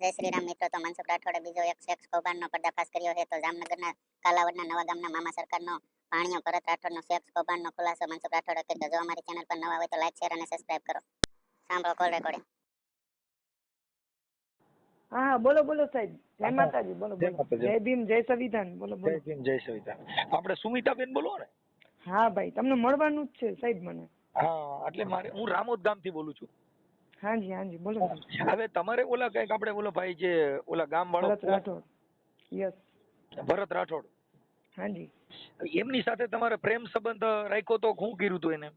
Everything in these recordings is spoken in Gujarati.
જય શ્રી રામ મિત્રો. તો મનસુખ રાઠોડે બીજો એક સેક્સ કૌભાંડનો પર્દાફાશ કર્યો છે. તો જામનગરના કાલાવડના નવા ગામના મામા સરકારનો ભાણિયો ભરત રાઠોડનો સેક્સ કૌભાંડનો ખુલાસો મનસુખ રાઠોડે કર્યો. જો અમારી ચેનલ પર નવા હોય તો લાઈક, શેર અને સબસ્ક્રાઇબ કરો. સાંભળો કોલ રેકોર્ડિંગ. હા બોલો બોલો સાહેબ. જય માતાજી. બોલો બોલો. જય ભીમ, જય સંવિધાન. બોલો બોલો. જય ભીમ, જય સંવિધાન. આપણે સુમિતાબેન બોલો ને? હા ભાઈ, તમને મળવાનું જ છે સાહેબ મને. હા, એટલે હું રામોદ ગામથી બોલું છું. હાજી હાજી બોલો. હવે તમારે ઓલા કઈક આપણે ઓલો ભાઈ જે ઓલા ગામ વાળો ભરત રાઠોડ. યસ. ભરત રાઠોડ. હાજી. એમની સાથે તમારે પ્રેમ સંબંધ રાખ્યો તો શું કર્યું હતું એને?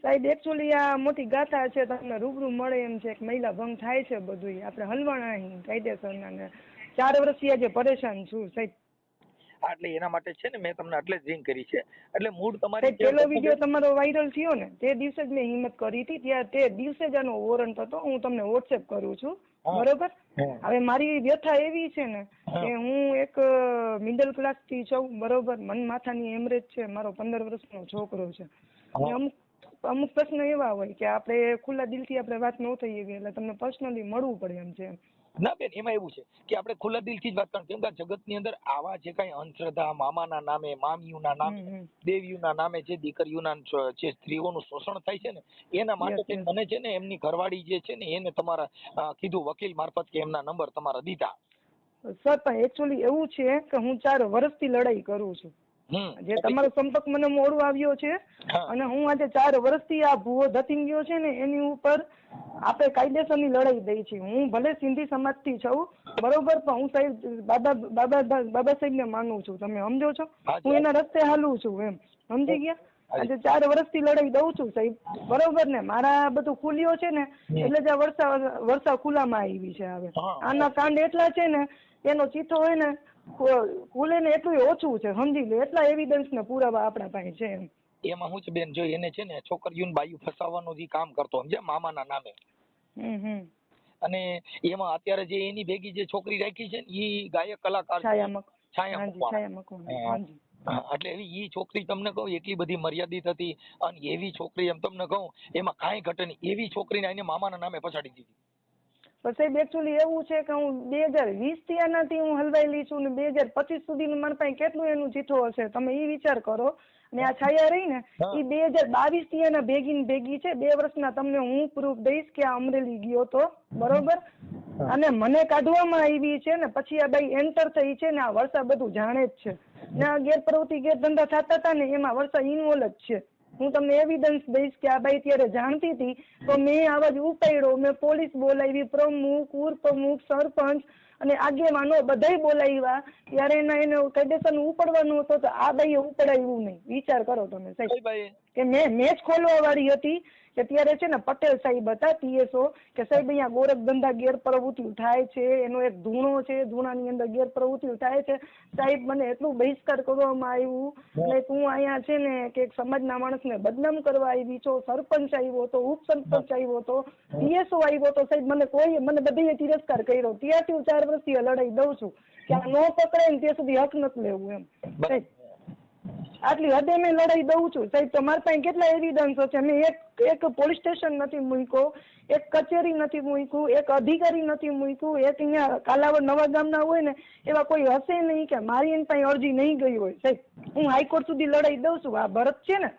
સાહેબ એકચ્યુઅલી આ મોટી ગાથા છે, તમને રૂબરૂ મળે એમ છે કે મહિલા ભંગ થાય છે બધું. આપણે હલવાણા અહીં કાયદેસરના ને 4 વર્ષથી આજે પરેશાન છું સાહેબ. હા, એટલે એના માટે છે ને મેં તમને એટલે જ રિંગ કરી છે. એટલે મૂળ તમારી પેલો વિડીયો તમારો વાયરલ થયો ને તે દિવસે જ મેં હિંમત કરી હતી. ત્યાં તે દિવસે જ આનો વોરંટ હતો. હું તમને વોટ્સએપ કરું છું, બરોબર? હવે મારી વ્યથા એવી છે ને કે હું એક મિડલ ક્લાસ થી છું, બરોબર? મન માથાની એમરેજ છે. મારો 15 વર્ષનો છોકરો છે. અમુક પ્રશ્ન એવા હોય કે આપણે ખુલ્લા દિલથી આપણે વાત ન થઈ એવી, એટલે તમને પર્સનલી મળવું પડે એમ છે. ના બેન, એમાં એવું છે કે આપણે ખુલ્લા દિલથી જ વાત કરીએ. કેમ કે જગતની અંદર આવા જે કઈ અંધશ્રદ્ધા, મામાના નામે, મામીઓના નામે, દેવીઓના નામે જે દીકરીઓના જે સ્ત્રીઓનું શોષણ થાય છે ને, એના માટે મને છે ને એમની ઘરવાળી જે છે ને એને તમારા કીધું વકીલ મારફત કે એમના નંબર તમારા દીધા. સર પણ એકચ્યુઅલી એવું છે કે હું 4 વર્ષથી લડાઈ કરું છું. જે તમારો સંપર્ક મને મોડું આવ્યો છે અને હું આજે 4 વર્ષથી આ ભૂવો ધતિંગ્યો છે ને એની ઉપર આપણે કાયદેસરની લડાઈ દઈ છીએ. હું ભલે સિંધી સમાજથી છું, બરોબર, પણ હું સાહેબ બાબા સાહેબને માનું છું. તમે સમજો છો? હું એના રસ્તે હાલું છું, એમ સમજી ગયા? આજે 4 વર્ષથી લડાઈ દઉં છું સાહેબ, બરોબર ને? મારા બધું ખુલ્યો છે ને એટલે જ આ વર્ષા ખુલ્લામાં આવી છે. હવે આના કાંડ એટલા છે ને એનો ચીથો હોય ને ખુલે ને એટલું ઓછું છે, સમજી લો. એટલા એવિડન્સ ને પુરાવા આપણા પાસે છે. એમ એમાં શું છે બેન, જો એને છે ને છોકરીઓને બાયું ફસાવવાનું જે કામ કરતો સમજે મામાના નામે. અને એમાં અત્યારે જે એની ભેગી જે છોકરી રાખી છે ને એ ગાયક કલાકાર છાયા. એટલે એ છોકરી તમને કહું એટલી બધી મર્યાદિત હતી અને એવી છોકરી એમ તમને કહું એમાં કાંઈ ઘટે નહીં એવી છોકરીને એને મામાના નામે પછાડી દીધી. પણ સાહેબ એકચ્યુઅલી એવું છે કે હું 2020 થી આનાથી હું હલવાયેલી છું ને 2025 સુધીનું મારા પાસે કેટલું એનું ચીઠો હશે તમે એ વિચાર કરો. અને આ છાયા રહી ને એ 2022 થી એના ભેગી છે. 2 વર્ષના તમને હું પ્રૂફ દઈશ કે આ અમરેલી ગયો તો, બરોબર? અને મને કાઢવામાં આવી છે ને પછી આ બાઈ એન્ટર થઈ છે ને આ વર્ષા બધું જાણે જ છે ને આ ગેરપ્રવૃત્તિ ગેરધંધા થતા હતા ને એમાં વર્ષા ઇન્વોલ્વ જ છે. હું તમને એવિડન્સ દઈશ કે આ બાઈ ત્યારે જાણતી હતી તો મેં આવાજ ઉપાડ્યો, મેં પોલીસ બોલાવી, પ્રમુખ, ઉપપ્રમુખ, સરપંચ અને આગેવાનો બધાય બોલાવ્યા. ત્યારે એને કાયદેસરનું ઉપાડવાનું હતું તો આ બાઈએ ઉપાડાવ્યું નહીં. વિચાર કરો તમે સાહેબ કે મેં જ ખોલવા વાળી હતી કે ત્યારે છે ને પટેલ સાહેબ હતા TSO કે સાહેબ અહીંયા ગોરખ ધંધા ગેરપ્રવૃત્તિ થાય છે, એનો એક ધૂણો છે, ધૂણાની અંદર ગેરપ્રવૃત્તિ થાય છે. સાહેબ મને એટલું બહિષ્કાર કરવામાં આવ્યું એટલે તું અહીંયા છે ને કે એક સમાજના માણસને બદનામ કરવા આવી છો. સરપંચ આવ્યો તો, ઉપસરપંચ આવ્યો તો, TSO આવ્યો તો, સાહેબ મને બધે તિરસ્કાર કર્યો. ત્યાંથી હું 4 વર્ષથી લડાઈ દઉં છું કે આ ન પકડાય ને ત્યાં સુધી હક નથી લેવું, એમ સાહેબ. આટલી હદે મેં લડાઈ દઉં છું સાહેબ. તો મારા પાસે કેટલા એવિડન્સો છે. મેં એક પોલીસ સ્ટેશન નથી મૂક્યો, એક કચેરી નથી મૂક્યું, એક અધિકારી નથી મૂક્યું, એક અહીંયા કાલાવડ નવા ગામના હોય ને એવા કોઈ હશે નહીં કે મારી એની પાસે અરજી નહીં ગઈ હોય સાહેબ. હું હાઈકોર્ટ સુધી લડાઈ દઉં છું. આ ભરત છે ને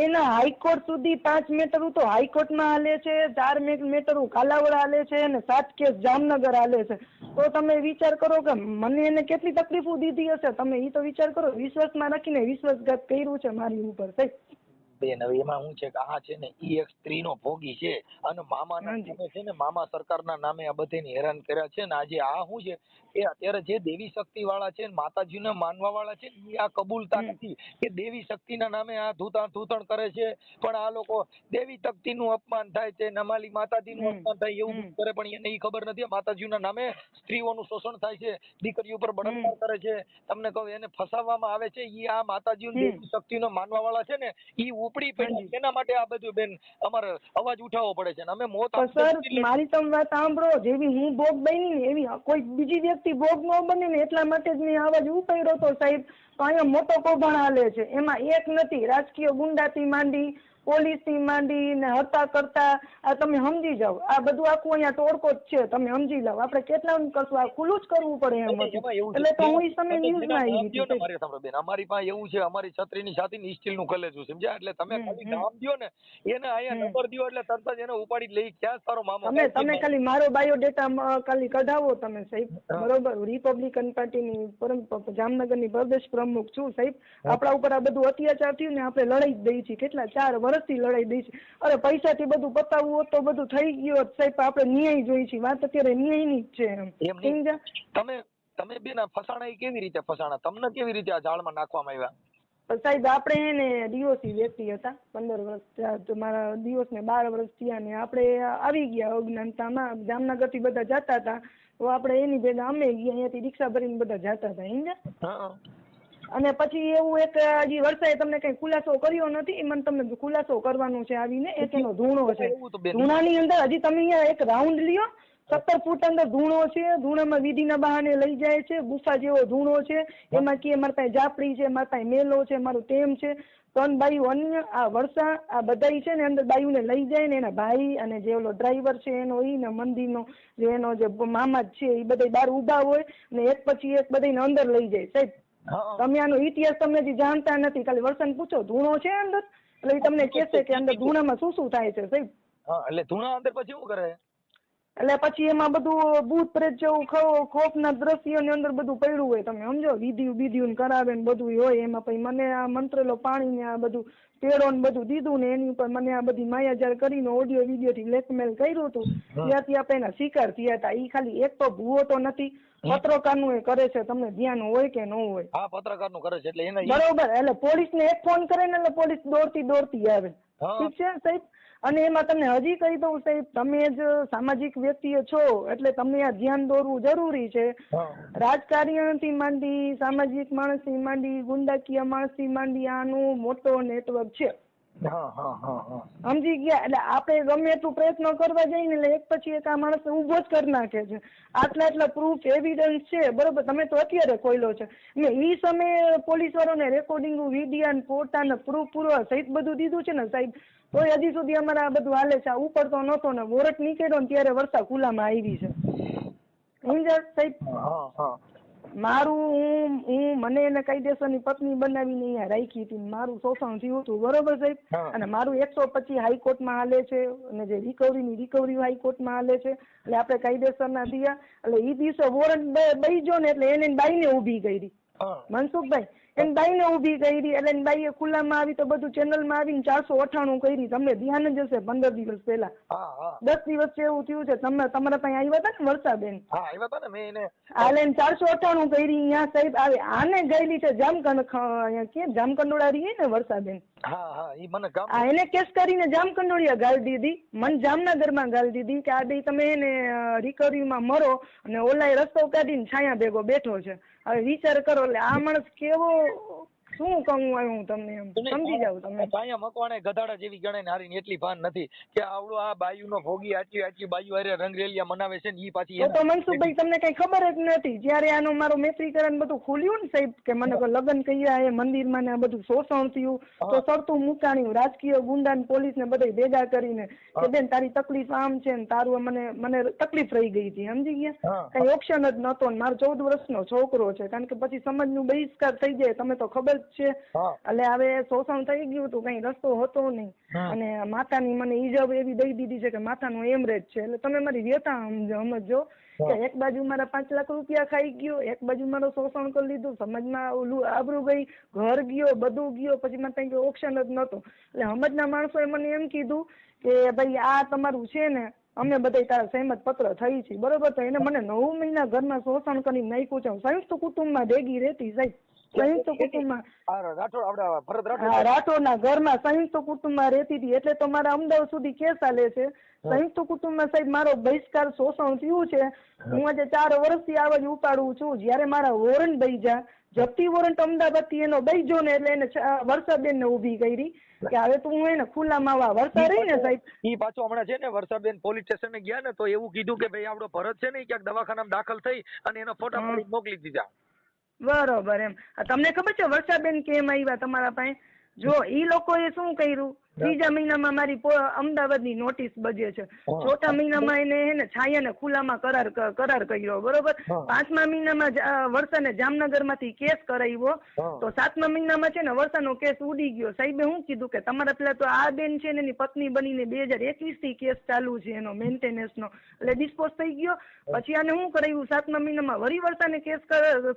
એના હાઈકોર્ટ સુધી 5 મેટરો તો હાઈકોર્ટમાં હાલે છે, 4 મેટરો કાલાવડ હાલે છે અને 7 કેસ જામનગર હાલે છે. તો તમે વિચાર કરો કે મને એને કેટલી તકલીફો દીધી હશે. તમે એ તો વિચાર કરો. વિશ્વાસમાં રાખીને વિશ્વાસઘાત કર્યું છે મારી ઉપર સાહેબ. બેન હવે એમાં શું છે કે આ છે ને એ એક સ્ત્રીનો ભોગી છે અને મામાના નામે છે ને મામા સરકારના નામે આ બધાને હેરાન કર્યા છે ને આજે આ શું છે એ અત્યારે જે દેવી શક્તિ વાળા છે માતાજીને માનવા વાળા છે એ આ કબૂલતા નથી કે દેવી શક્તિના નામે આ ધૂતણ કરે છે. પણ આ લોકો દેવી શક્તિનું અપમાન થાય છે, નમાલી માતાજીનું અપમાન થાય એવું કરે પણ એને એ ખબર નથી માતાજીના નામે સ્ત્રીઓનું શોષણ થાય છે, દીકરીઓ ઉપર બળાત્કાર કરે છે. તમને કહું એને ફસાવવામાં આવે છે. એ આ માતાજીની દેવી શક્તિનો માનવા વાળા છે ને એ ઉપડી પડ્યા. એના માટે આ બધું બેન અમારે અવાજ ઉઠાવવો પડે છે. અમે મોત સર મારી તમે વાત સાંભળો. જેવી હું ભોગ બની ને એવી કોઈ બીજી વ્યક્તિ ભોગ ન બને ને એટલા માટે જ મેં અવાજ ઉપાડ્યો તો સાહેબ. તો અહીંયા મોટો કૌભાંડ હાલે છે. એમાં એક નથી રાજકીય ગુંડાથી માંડી પોલીસ થી માંડી ને હરતા કરતા આ તમે સમજી જાઓ, આ બધું આખું અહીંયા ટોળકો જ છે, તમે સમજી જાઓ. આપણે કેટલા કરશું, આ ખુલ્લું જ કરવું પડે એમ હતું. એટલે તો હું એ સમય ન્યૂઝમાં આવી હતી. મારી સાંભળો બેન, અમારી પાસે એવું છે, અમારી છત્રીની સાથેની સ્ટીલનું કલેજું સમજ્યા, એટલે તમે ખાલી નામ દ્યો ને, એને અહીંયા નંબર દ્યો એટલે તરત જ એને ઉપાડી લઈ. ક્યાં તારો મામો? તમે ખાલી મારો બાયોડેટા ખાલી કઢાવો તમે સાહેબ, બરોબર. રિપબ્લિકન પાર્ટીની જામનગરની પ્રદેશ પ્રમુખ છું સાહેબ. આપણા ઉપર આ બધું અત્યાચાર થયું ને આપણે લડાઈ જ દઈ છીએ, કેટલા 4 વર્ષથી લડાઈ દઈ છીએ. અરે પૈસાથી બધું પતાવવું હોત તો બધું થઈ ગયું હોત સાહેબ. આપણે ન્યાય જોઈ છીએ, વાત અત્યારે ન્યાયની જ છે એમ. સમજ્યા? તમે બેન ફસાણા કેવી રીતે ફસાણા? તમને કેવી રીતે આ જાળમાં નાખવામાં આવ્યા? સાહેબ આપણે એને ડીઓસી વ્યક્તિ હતા, 15 વર્ષ મારા દિવસ ને 12 વર્ષ થયા ને આપણે આવી ગયા અજ્ઞાનતામાં. જામનગર થી બધા જતા હતા તો આપણે એની ભેગા અમે ગયા, અહીંયાથી રિક્ષા ભરીને બધા જતા હતા સમજ્યા. અને પછી એવું એક હજી વર્ષાએ તમને કઈ ખુલાસો કર્યો નથી, મને તમને ખુલાસો કરવાનો છે આવીને. એક એનો ધૂણો છે, ધૂણાની અંદર હજી તમે અહીંયા એક રાઉન્ડ લ્યો, 17 ફૂટ અંદર ધૂણો છે. ધૂણામાં વિધિના બહાને લઈ જાય છે, ગુફા જેવો ધૂણો છે. એમાં કે મારા પાસે જાપડી છે, મારા પાસે મેલો છે, મારું તેમ છે. 3 બાયુ અન્ય આ વર્ષા આ બધા છે ને અંદર બાયુને લઈ જાય ને એના ભાઈ અને જે ઓલો ડ્રાઈવર છે એનો ઈ ને મંદિરનો જે એનો જે મામા છે એ બધા બહાર ઉભા હોય ને એક પછી એક બધાને અંદર લઈ જાય સાહેબ. તમે આનો ઇતિહાસ તમને હજી જાણતા નથી, ખાલી વર્ષાને પૂછો ધૂણો છે અંદર એટલે તમને કહેશે કે અંદર ધૂણામાં શું શું થાય છે સાહેબ. એટલે ધૂણા અંદર પછી શું કરે? એટલે પછી એમાં બધું ભૂત પ્રેત જેવું ખોફના દ્રશ્યોની અંદર બધું પડ્યું હોય, તમે સમજો. વિધિયું કરાવે ને બધું હોય એમાં. પછી મને આ મંત્રેલો પાણી ને આ બધું પેડો ને બધું દીધું ને એની ઉપર મને આ બધી માયાજાર કરીને ઓડિયો વિડીયો થી બ્લેકમેલ કર્યું હતું. ત્યાંથી આપણે એના શિકાર થયા હતા. એ ખાલી એક તો ભૂવો તો નથી, પત્રકારનું એ કરે છે, તમને ધ્યાન હોય કે ન હોય? હા, પત્રકારનું કરે છે. એટલે એને બરોબર. એટલે પોલીસ ને એક ફોન કરે ને એટલે પોલીસ દોડતી આવે. ઠીક છે સાહેબ. અને એમાં તમને હજી કહી દઉં સાહેબ, તમે જ સામાજિક વ્યક્તિઓ છો એટલે તમને આ ધ્યાન દોરવું જરૂરી છે. રાજકારણીથી માંડી, સામાજિક માણસથી માંડી, ગુંડાકીય માણસથી માંડી, આનું મોટો નેટવર્ક છે. સમજી ગયા? એટલે આપણે ગમે એટલું પ્રયત્ન કરવા જઈએ ને એટલે એક પછી એક આ માણસ ઉભો જ કરી નાખે છે. આટલા પ્રૂફ એવિડન્સ છે, બરોબર. તમે તો અત્યારે ખોલ્યો છે ને એ સમયે પોલીસ વાળાને રેકોર્ડિંગ વિડીયો ફોટા ને પ્રૂફ પૂરવા સહિત બધું દીધું છે ને સાહેબ. તો હજી સુધી અમારે આ બધું હાલે છે. ઉપર તો નતો ને વોરંટ નીકળ્યો ને ત્યારે વર્ષા ખુલ્લામાં આવી છે સમજ્યા સાહેબ. મારું હું મને એને કાયદેસરની પત્ની બનાવીને અહીંયા રાખી હતી, મારું શોષણ થયું હતું, બરોબર સાહેબ. અને મારું 125 હાઈકોર્ટમાં હાલે છે અને જે રિકવરી હાઈકોર્ટમાં હાલે છે. એટલે આપણે કાયદેસરના થયા. એટલે એ દિવસે વોરંટ બઈજો ને એટલે એને બાઈને ઊભી કરી મનસુખભાઈ, એને બાઈને ઊભી કરી. એટલે બાઈએ ખુલ્લામાં આવી તો બધું ચેનલમાં આવીને 498 કરી. તમને ધ્યાન જ હશે 15 દિવસ પહેલા 10 દિવસ એવું થયું છે. તમે તમારા પાસે આવ્યા હતા ને વર્ષાબેન? હાલે 498 કરી અહીંયા સાહેબ આવે. આને ગયેલી છે જામકંડોળા રહી ને વર્ષાબેન, એને કેસ કરીને જામકંડોળિયા ગાળી દીધી. મને જામનગરમાં ગાળી દીધી કે આ બે તમે એને રિકવરીમાં મરો અને ઓલાએ રસ્તો કાઢીને છાયા ભેગો બેઠો છે. હવે વિચાર કરો. એટલે આ માણસ કેવો, શું કહું આવ્યું તમને એમ સમજી જાવ તમે. પાયા મકવાણે ગધાડા જેવી ગણે નારી એટલી ભાન નથી કે આવડો આ બાયુનો ભોગી આટલી બાયુ હારે રંગરેલિયા મનાવે છે ને ઈ પાછી. તો મનસુખભાઈ તમને કઈ ખબર જ નથી. જયારે આનો મારું મેત્રીકરણ બધું ખુલ્યું ને સાહેબ કે મને લગ્ન કર્યા એ મંદિરમાં ને આ બધું શોષણ થયું તો સરતું મુકાણ્યું રાજકીય ગુંડા ને પોલીસ ને બધા ભેગા કરીને કે બેન તારી તકલીફ આમ છે ને તારું મને તકલીફ રહી ગઈ હતી સમજી ગયા. કઈ ઓપ્શન જ નતો. મારો 14 વર્ષનો છોકરો છે. કારણ કે પછી સમાજનું બહિષ્કાર થઈ જાય તમને તો ખબર છે. એટલે હવે શોષણ થઈ ગયું હતું, કઈ રસ્તો હતો નહીં. અને માતાની મને ઈજબ એવી દઈ દીધી છે કે માતાનું એમરેજ છે. એટલે તમે મારી વ્યથા સમજો કે એક બાજુ મારા 5 લાખ રૂપિયા ખાઈ ગયો, એક બાજુ મારું શોષણ કરી લીધું, સમાજમાં ઓલું આબરૂ ગઈ, ઘર ગયો, બધું ગયો, પછી મને કઈ ઓપ્શન જ નતો. એટલે સમાજના માણસોએ મને એમ કીધું કે ભાઈ આ તમારું છે ને અમે બધા તારા સહેમત પત્ર થઈ છે, બરોબર. તો એને મને 9 મહિના ઘરમાં શોષણ કરી નાખ્યું છે. સંયુક્ત કુટુંબમાં ભેગી રહેતી સાહેબ, સંયુક્ત કુટુંબમાં રાઠોડના ઘરમાં સંયુક્ત કુટુંબમાં રહેતી હતી. એટલે તો મારા અમદાવાદ સુધી કેસ ચાલે છે. સંયુક્ત કુટુંબમાં સાહેબ મારો બહિષ્કાર શોષણ થયું છે. હું આજે 4 વર્ષથી આવાજ ઉપાડું છું. જયારે મારા વોરંટ બઈજા જપ્તી વોરંટ અમદાવાદ થી એનો બઈજો ને એટલે એને વર્ષાબેન ને ઉભી કરી કે હવે તું એને ખુલ્લામાં વર્ષા રહી ને સાહેબ. ઈ પાછું હમણાં છે ને વર્ષાબેન પોલીસ સ્ટેશન ગયા ને તો એવું કીધું કે ભાઈ આપણો ભરત છે ને ક્યાંક દવાખાનામાં દાખલ થઈ અને એનો ફોટા પાડી મોકલી દીધા. બરોબર. એમ તમને ખબર છે વર્ષાબેન કેમ આવ્યા તમારા પાસે? જો ઈ લોકોએ શું કર્યું, ત્રીજા મહિનામાં મારી અમદાવાદની નોટિસ બજે છે, ચોથા મહિનામાં એને હે ને છાયાને ખુલ્લામાં કરાર કર્યો, બરોબર. પાંચમા મહિનામાં વર્ષાને જામનગરમાંથી કેસ કરાવ્યો, તો સાતમા મહિનામાં છે ને વર્ષાનો કેસ ઉડી ગયો. સાહેબે શું કીધું કે તમારા પેલા તો આ બેન છે ને એની પત્ની બનીને 2021 થી કેસ ચાલુ છે એનો મેન્ટેનન્સનો, એટલે ડિસ્પોઝ થઈ ગયો. પછી આને શું કરાવ્યું, સાતમા મહિનામાં વળી વર્ષાને કેસ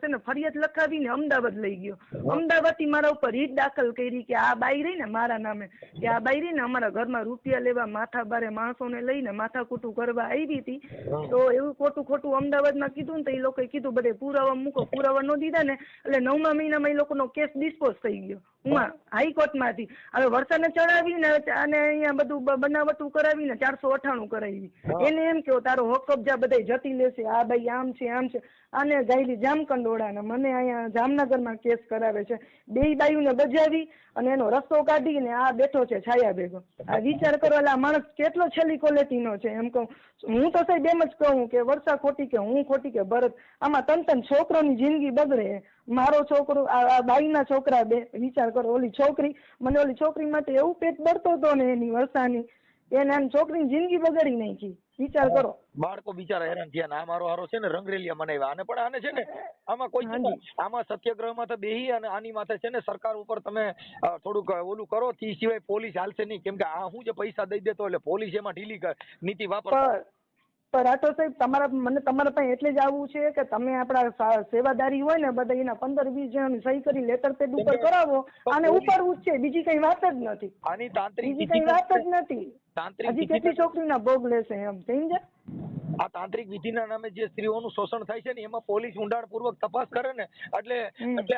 છે ને ફરિયાદ લખાવીને અમદાવાદ લઈ ગયો. અમદાવાદ થી મારા ઉપર રીટ દાખલ કરી કે આ બાઈ રહી ને મારા નામે, કે આ બાઈ રહી ને અમારા ઘરમાં રૂપિયા લેવા માથા બારે માણસોને લઈને માથાકૂટું કરવા આવી હતી. તો એવું ખોટું અમદાવાદમાં કીધું ને તો એ લોકોએ કીધું બધે પુરાવા મૂકો, પુરાવા ન દીધા ને એટલે 9મા મહિનામાં એ લોકોનો કેસ ડિસ્પોઝ થઈ ગયો હાઈકોર્ટમાંથી. હવે વર્ષાને ચડાવીને અને અહીંયા બધું બનાવટું કરાવીને 498 કરાવી. એને એમ કે તારો હક કબજા બધા જતી લેશે, આ ભાઈ આમ છે આમ છે. આને ગાયલી જામકંડોળાને મને અહીંયા જામનગરમાં કેસ કરાવે છે. બે બાયુને બજાવી અને એનો રસ્તો કાઢીને આ બેઠો છે છાયા ભેગો. આ વિચાર કરો એટલે આ માણસ કેટલો છેલ્લી ક્વોલિટીનો છે. એમ કહું હું તો સાહેબ એમ જ કહું કે વર્ષા ખોટી કે હું ખોટી કે ભરત, આમાં ત્રણ છોકરોની જિંદગી બગડે. મારો છોકરો આ બાઈના છોકરા બે, વિચાર કરો. ઓલી છોકરી માટે એવું પેટ બળતો હતો ને એની વર્ષાની, એને આમ છોકરીની જિંદગી બગાડી નાખી. વિચાર કરો. બાળકો બિચારા હેરાન થયા. આમ હારો છે ને રંગરેલિયા મનાવ્યા. આને પણ આને છે ને આમાં કોઈ આમાં સત્યાગ્રહમાં તો બેહી અને આની માથે છે ને સરકાર ઉપર તમે થોડુંક ઓલું કરો, તે સિવાય પોલીસ હાલશે નહીં. કેમ કે આ હું જે પૈસા દઈ દેતો એટલે પોલીસ એમાં ઢીલી નીતિ વાપરે. પણ આ તો સાહેબ તમારા પાસે એટલે જ આવવું છે કે તમે આપણા સેવાદારી હોય ને બધા એના 15-20 જણાની સહી કરી લેટર પેડ ઉપર કરાવો. આને ઉપાડવું જ છે, બીજી કઈ વાત જ નથી. આની તાંત્રિક બીજી કઈ વાત જ નથી. હજી કેટલી છોકરીના ભોગ લેશે એમ સમજ્યા? આ તાંત્રિક વિધિના નામે જે સ્ત્રીઓનું શોષણ થાય છે ને એમાં પોલીસ ઊંડાણપૂર્વક તપાસ કરે ને એટલે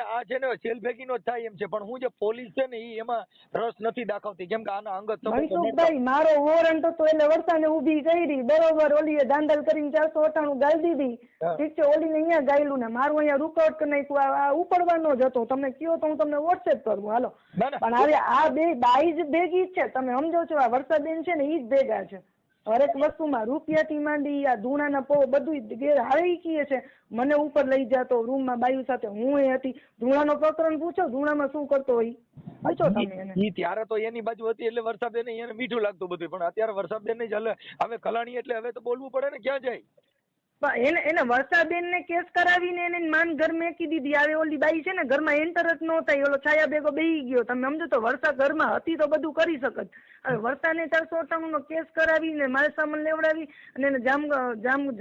આ છે ને જેલભેગીનો જ થાય એમ છે. પણ હું જે પોલીસ છે ને એ એમાં રસ નથી દાખવતી. કેમ કે આના અંગત મનસુખભાઈ મારો વોરંટ હતો એટલે વર્ષાને ઊભી કરી બરોબર. ઓલીએ દાંદલ કરીને 498 ગાળી દીધી, ઠીક છે. ઓલીને અહીંયા ગાયલું ને મારું અહીંયા રૂકઆઉટ કરી નાખ્યું. આ ઉપડવાનો જ હતો. તમને કયો તો હું તમને વોટ્સએપ કરું હાલો. પણ હવે આ બે બાઈ જ ભેગી જ છે. તમે સમજો છો આ વર્ષાબેન છે ને એ જ ભેગા છે હરેક વસ્તુમાં. રૂપિયાથી માંડી આ ધૂણાના પો બધું હાળી કીએ છે. મને ઉપર લઈ જતો રૂમમાં બાયુ સાથે, હું એ હતી. ધૂણાનો પ્રકરણ પૂછો, ધૂણામાં શું કરતો હોય પૂછો તમે એને. ત્યારે તો એની બાજુ હતી એટલે વર્ષાબેન એને મીઠું લાગતું બધું. પણ અત્યારે વર્ષાબેન જ હવે કલાણી એટલે હવે તો બોલવું પડે ને. ક્યાં જાય એને વર્ષાબેન ને કેસ કરાવીને એને માન ઘર મેકી દીધી. આવે ઓલી બાઈ છે ને ઘરમાં એન્ટર જ ન થાય. ઓલો છાયા ભેગો બેહી ગયો. તમે સમજો તો વર્ષા ઘરમાં હતી તો બધું કરી શકત. હવે વર્ષાને 498 નો કેસ કરાવીને માલ સામાન લેવડાવી અને એને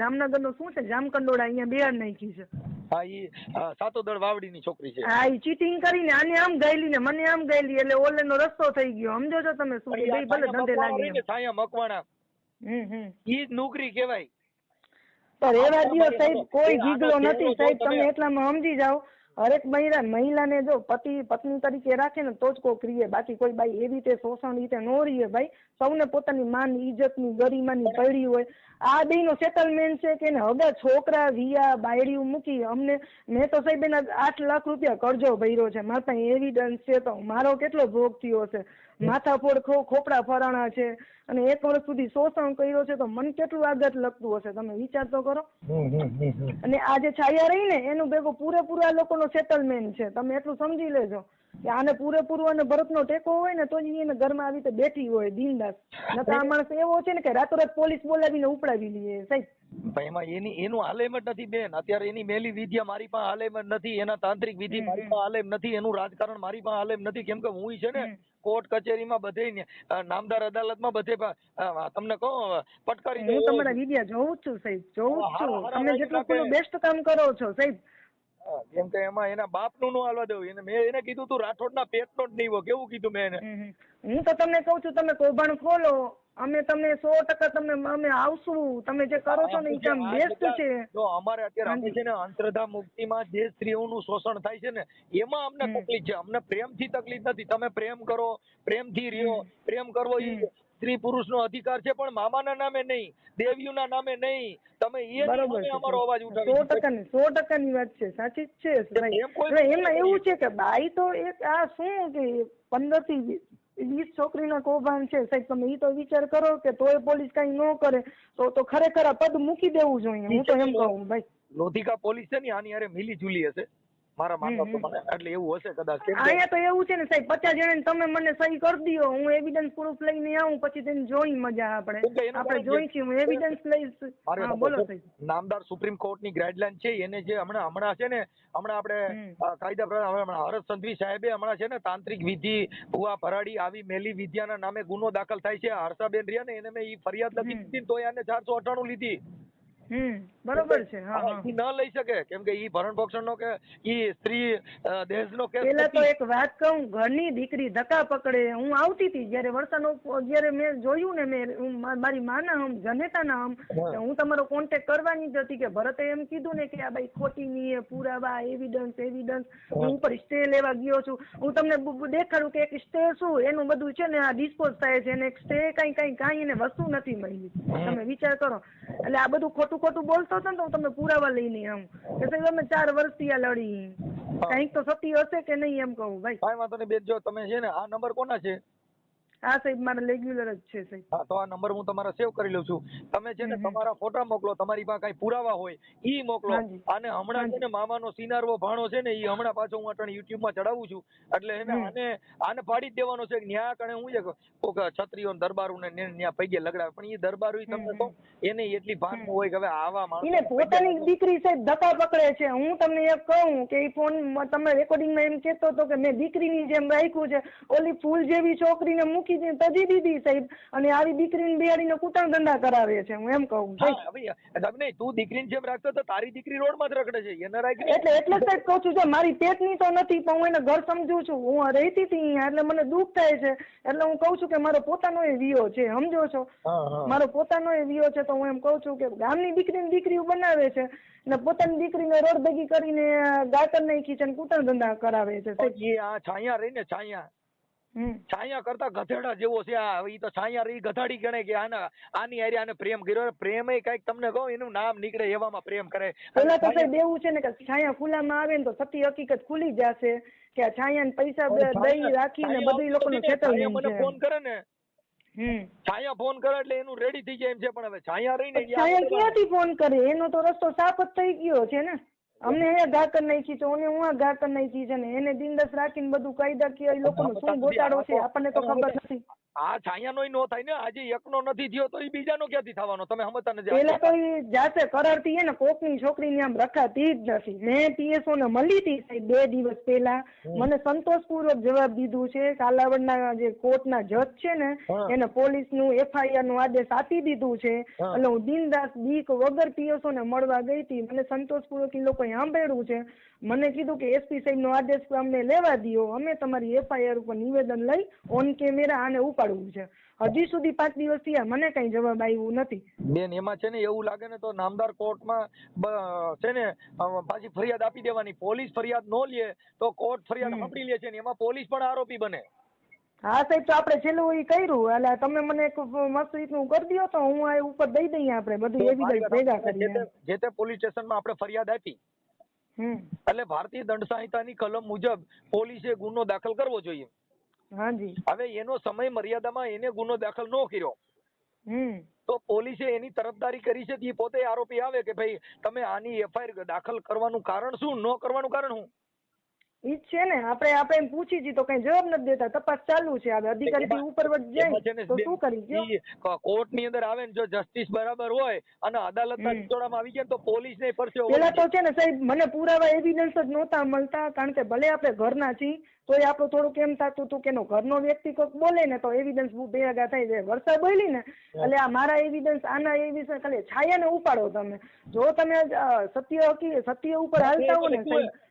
જામનગરનો શું છે જામકંડોળા અહીંયા બેહાડ નાખી છે. હા ઈ સાતોદર વાવડીની છોકરી છે. હા ઈ ચીટિંગ કરીને આને આમ ગાયલી ને મને આમ ગાયલી એટલે ઓલેનો રસ્તો થઈ ગયો. સમજો છો તમે શું? બે ભલે ધંધે લાગી. છાયા મકવાણા ઈ જ નોકરી કહેવાય. પણ એવા દિવસ સાહેબ કોઈ ગીગલો નથી સાહેબ. તમે એટલામાં સમજી જાઓ. હરેક મહિલાને જો પત્ની તરીકે રાખે ને તો જ કોઈ રીએ. બાકી કોઈ બાઈ એવી રીતે શોષણ રીતે ન રીએ ભાઈ. સૌને પોતાની માન ઇજ્જતની ગરિમાની પડી હોય. આ બેનો સેટલમેન્ટ છે કે હગા છોકરા વિયા બાયડીયું મૂકી અમને. મેં તો સાહેબ એના 8 લાખ રૂપિયા કરજો ભર્યો છે. મારા પાસે એવિડન્સ છે. તો મારો કેટલો ભોગ થયો છે. માથાફોડ ખોપડા ફરાણા છે અને 1 વર્ષ સુધી શોષણ કર્યો છે. તો મને કેટલું આઘાત લગતું હશે તમે વિચાર તો કરો. અને આ જે છાયા રહી ને એનું ભેગું પૂરેપૂરું આ લોકોનો સેટલમેન્ટ છે. તમે એટલું સમજી લેજો કે આને પૂરેપૂરું અને ભરતનો ટેકો હોય ને તો જ એને ઘરમાં આવી રીતે બેઠી હોય બિંદાસ. નકર આ માણસ એવો છે ને કે રાતોરાત પોલીસ બોલાવીને ઉપડાવી લે સાહેબ. એમાં એનું હાલેમ જ નથી બેન. અત્યારે એની મેલી વિદ્યા મારી પાસે હાલેમ જ નથી. એના તાંત્રિક વિધિ મારી પાસે હાલેમ નથી. એનું રાજકારણ મારી પાસે હાલેમ નથી. કેમ કે હું છે ને કોર્ટ કચેરીમાં બધે નામદાર અદાલતમાં બધે તમને કહું પટકારી દઉં. હું તમારા વિડિયા જોઉં છું સાહેબ, જોઉં છું. તમે જેટલું પેલું બેસ્ટ કામ કરો છો સાહેબ. કેમ કે એમાં એના બાપનું નું હાલવા દેવું. મેં એને કીધું તું રાઠોડના પેટનો જ નહીં. કેવું કીધું મેં એને? હું તો તમને કહું છું તમે કૌભાંડ ખોલો. અમે તમને 100% અમે આવશું. તમે જે કરો છો ને એ કામ બેસ્ટ છે. જો અમારે અત્યારે છે ને અંધશ્રદ્ધા મુક્તિમાં જે સ્ત્રીઓનું શોષણ થાય છે ને એમાં અમને તકલીફ છે. અમને પ્રેમથી તકલીફ નથી. તમે પ્રેમ કરો, પ્રેમથી રહ્યો. પ્રેમ કરવો એ સ્ત્રી પુરુષનો અધિકાર છે. પણ મામાના નામે નહીં, દેવીઓના નામે નહીં. તમે એ અમારો અવાજ ઉઠાવી 100% ની વાત છે. સાચી જ છે. એમાં એવું છે કે બાઈ તો એક આ શું કે 15 થી 20 છોકરીના કૌભાંડ છે સાહેબ. તમે એ તો વિચાર કરો કે તોય પોલીસ કઈ ન કરે તો ખરેખર આ પદ મૂકી દેવું જોઈએ. હું તો એમ કહું ભાઈ. લોધિકા પોલીસ છે ને આની હારે મિલી જુલી હશે. મારા માનવા પ્રમાણે એટલે એવું હશે કદાચ. કેમ કે અહીંયા તો એવું છે ને સાહેબ 50 જણાને તમે મને સહી કરી દો, હું એવિડન્સ પ્રૂફ લઈને આવું, પછી તેને જોઈ મજા આપણે જોઈ છીએ, હું એવિડન્સ લઈશ. હા બોલો સાહેબ. નામદાર સુપ્રીમ કોર્ટની ગાઈડલાઈન છે એને જે હમણાં છે ને આપણે કાયદા પ્રમાણે હરસ સંઘવી સાહેબે હમણાં છે ને તાંત્રિક વિધિ ભુવા ભરાડી આવી મેલી વિદ્યાના નામે ગુનો દાખલ થાય છે. હર્ષાબેન રહ્યા ને એને મેં ઈ ફરિયાદ લખી દીધી તો એને 498 લીધી. બરોબર છે. હા ઈ ન લઈ શકે કેમ કે ઈ ભરણ પોષણ નો કે ઈ સ્ત્રી દહેજનો કેસ. પેલા તો એક વાત કહું, ઘરની દીકરી ધક્કા પકડે. હું આવતી હતી જયારે વરસાદનો, જયારે મેં જોયું ને, મેં મારી માના હમ જનેતાના હમ હું તમારો કોન્ટેક્ટ કરવાની જ હતી કે ભરતે એમ કીધું ને કે આ ભાઈ ખોટી ની પુરાવા એવિડન્સ હું ઉપર સ્ટે લેવા ગયો છું. હું તમને દેખાડું કે એક સ્ટે શું એનું બધું છે ને આ ડિસ્પોઝ થાય છે, અને એક સ્ટે કઈ એને વસ્તુ નથી મળી. તમે વિચાર કરો. એટલે આ બધું ખોટું બોલતો હતો ને તો હું તમને પુરાવા લઈને આવું કે સાહેબ અમે 4 વર્ષથી આ લડી, કઈક તો સત્ય હશે કે નહીં એમ કહું ભાઈ. કાંઈ વાંધો નહીં બેન, જો તમે છે ને આ નંબર કોના છે? હા સાહેબ મારા રેગ્યુલર જ છે સાહેબ. હા તો આ નંબર હું તમારા સેવ કરી લઉં છું. તમે છે ને તમારા ફોટા મોકલો, તમારી પાસે કઈ પુરાવા હોય ઈ મોકલો. અને હમણાં છે ને મામાનો સિનારવો ભાણો છે ને ઈ હમણાં પાછો હું અટણ YouTube માં ચડાવું છું. એટલે એને આને પાડી જ દેવાનો છે. ન્યા કણે હું છે કોક છત્રીઓ દરબારો ને ન્યા પૈગે લગડાવે, પણ ઈ દરબારો તમને કહું એને એટલી ભાન હોય કે હવે આવા માણસો એને પોતાની દીકરી સાહેબ ધક્કા પકડે છે. હું તમને એક કહું કે ઈ ફોન તમે રેકોર્ડિંગમાં એમ કહેતો હતો કે મેં દીકરીની જેમ રાખ્યું છે, ઓલી ફૂલ જેવી છોકરીને મૂકી તજી દીધી સાહેબ, અને આવી દીકરીને બેહાડીને કૂટણ ધંધા કરાવે છે. હું એમ કહું નહીં, તું દીકરીને જેમ રાખતો તો તારી દીકરી રોડમાં જ રખડે છે એને રાખી. એટલે સાહેબ કહું છું, મારી પેટની તો નથી પણ હું એને ઘર સમજુ છું. હું રહેતી હતી અહીંયા એટલે મને દુઃખ થાય છે. એટલે હું કહું છું કે મારો પોતાનો એ વિયો છે, સમજો છો? મારો પોતાનો એ વિયો છે. તો હું એમ કહું છું કે ગામની દીકરીઓ બનાવે છે ને પોતાની દીકરીને રોડ ભેગી કરીને ગાટર નાખી છે ને કૂટણ ધંધા કરાવે છે. આ છાયા રહીને છાયા કરતા ગધેડા જેવો છે. આ ઈ તો છાયા રહી ગધાડી ગણે કે આની હારે આને પ્રેમ કર્યો. પ્રેમ એ કઈક તમને કહું એનું નામ નીકળે એવામાં પ્રેમ કરે. પેલા તો સાહેબ એવું છે ને કે છાયા ખુલ્લામાં આવે ને તો સત્ય હકીકત ખુલી જશે કે આ છાયા ને પૈસા દઈ રાખીને બધું લોકોનું છેતરપિંડી છે. ફોન કરે ને છાયા ફોન કરે એટલે એનું રેડી થઈ જાય એમ છે. પણ હવે છાયા રહીને છાયા ક્યાંથી ફોન કરે? એનો તો રસ્તો સાફ જ થઈ ગયો છે ને. અમને અહીંયા ઘા કરી નાખી છે, હું આ ઘા કરી નાખી છે ને એને દિનદસ રાખીને બધું કાયદાકીય લોકોનો શું ગોટાળો છે આપણને તો ખબર નથી. આ છાયાનો નો થાય ને, આજે એકનો નથી થયો તો એ બીજાનો ક્યાંથી થવાનો? તમે સમજતા નથી. પેલા તો એ જાતે કરારતી હે ને કોકની છોકરીને આમ રખાતી જ નથી. મેં પીએસઓ ને મળી હતી 2 દિવસ પહેલા, મને સંતોષપૂર્વક જવાબ દીધું છે. કાલાવડના જે કોર્ટના જજ છે ને એને પોલીસનું FIR નું આદેશ આપી દીધું છે. એટલે હું બિનદાસ બીક વગર પીએસઓ ને મળવા ગઈ હતી. મને સંતોષપૂર્વક એ લોકોએ સાંભળ્યું છે. મને કીધું કે SP સાહેબ નો આદેશ અમને લેવા દો, અમે તમારી FIR ઉપર નિવેદન લઈ ઓન કેમેરા આને ઉપાડવું છે. હજી સુધી 5 દિવસ થયા મને કઈ જવાબ આવ્યું નથી. બેન એમાં છે ને એવું લાગે ને તો નામદાર કોર્ટમાં છે ને પાછી ફરિયાદ આપી દેવાની. પોલીસ ફરિયાદ ન લે તો કોર્ટ ફરિયાદ સાંભળી લે છે ને એમાં પોલીસ પણ આરોપી બને. હા સાહેબ, તો આપણે છેલ્લું એ કર્યું. એટલે તમે મને એક મસ્ત રીતનું કરી દો તો હું આ ઉપર દઈ દઈએ આપણે બધું એવિડન્સ ભેગા કરીએ. જે તે પોલીસ સ્ટેશનમાં આપણે ફરિયાદ આપી એટલે ભારતીય દંડ સંહિતાની કલમ મુજબ પોલીસે ગુનો દાખલ કરવો જોઈએ. હાજી. હવે એનો સમય મર્યાદામાં એને ગુનો દાખલ ન કર્યો તો પોલીસે એની તરફદારી કરી છે. એ પોતે આરોપી આવે કે ભાઈ તમે આની FIR દાખલ કરવાનું કારણ શું, ન કરવાનું કારણ શું? ઈ છે ને આપણે એમ પૂછી જી તો કઈ જવાબ નથી દેતા. તપાસ ચાલુ છે. હવે અધિકારી ઉપર જાય તો શું કરી? કોર્ટ ની અંદર આવે ને જો જસ્ટિસ બરાબર હોય અને અદાલતના નિચોડામાં આવી જાય તો પોલીસ ને પરસે. પેલા તો છે ને સાહેબ મને પુરાવા એવિડન્સ જ નહોતા મળતા. કારણ કે ભલે આપણે ઘરના છીએ તો એ આપણું થોડુંક એમ થતું હતું કે એનો ઘરનો વ્યક્તિ કોઈક બોલે ને તો એવિડન્સ ભેગા થઈ જાય. વર્ષા બોલી ને એટલે આ મારા એવિડન્સ આના એવિડન્સ ખાલી છાયાને ઉપાડો તમે. જો તમે સત્ય ઉપર હાલતા હો ને